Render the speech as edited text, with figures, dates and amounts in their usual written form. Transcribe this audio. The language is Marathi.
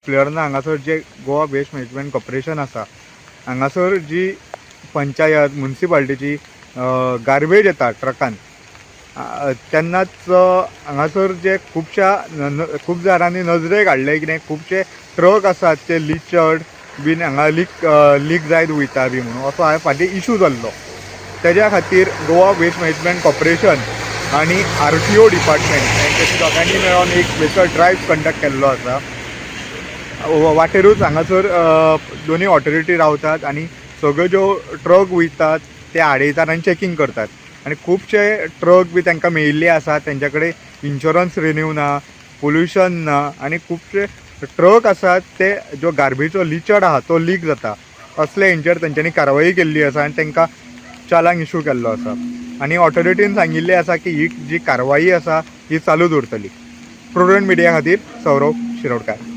प्लेयरांना हांगासर जे गोवा वेस्ट मॅनेजमेंट कॉर्पोरेशन आसा हांगासर जी पंचायत म्युनिसिपालिटीची गार्बेज येता ट्रकान तेन्नाच हांगासर जे खूब जाणांनी नजरेक हाडले कितें खुबशे ट्रक आसात ते लिचड बीन हांगा लीक जायत वयता बी म्हणून असो हांवें फाटीं इशू जाल्लो. तेज्या खातीर गोवा वेस्ट मॅनेजमेंट कॉर्पोरेशन आनी RTO डिपार्टमेंट हेंच्यानी दोगांनी मेळोन एक स्पेशल ड्रायव्ह कंडक्ट केल्लो आसा. वाटेरूच हांगासर दोनूय ऑथॉरिटी रावतात आनी सगळ्यो ज्यो ट्रक वयतात ते आडयतात आनी चॅकींग करतात. आनी खुबशे ट्रक बी तांकां मेळिल्ले आसात, तेंच्या कडेन इन्शुरन्स रिन्यू ना, पोल्युशन ना आनी खुबशे ट्रक आसात ते जो गार्बेजो लिचड आहा तो लीक जाता. असले हेंचेर तेंच्यांनी कारवाई केल्ली आसा आनी तांकां चालान इशू केल्लो आसा. आनी ऑथॉरिटीन सांगिल्लें आसा की ही जी कारवाई आसा ही चालूच उरतली. प्रुडंट मिडिया खातीर सौरव शिरोडकार.